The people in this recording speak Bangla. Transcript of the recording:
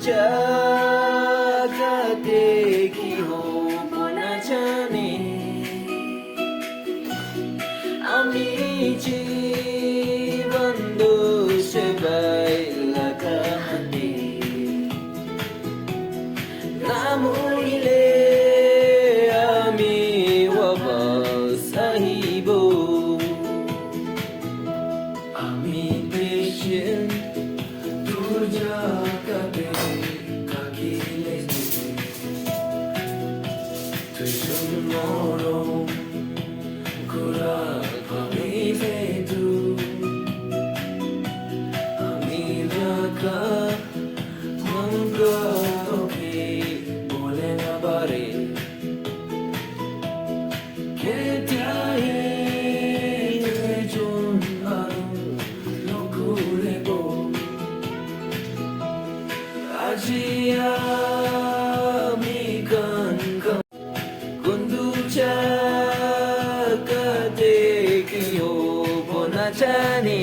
জাগাতে কি হব না জানি আমি জীবন দুসবাই লাগাতে না মরিলে আমি সাহিব আমি দেশে দূর জাগাতে কাকিলে তুই মরম ঘোরা ভাবিলে তু আমি রাখা মন্ত্র তোকে বলে না পারে কে চাহে জন আরো লকুলে গো আজি আমি গান বন্ধু চাকাতে কি হব না জানি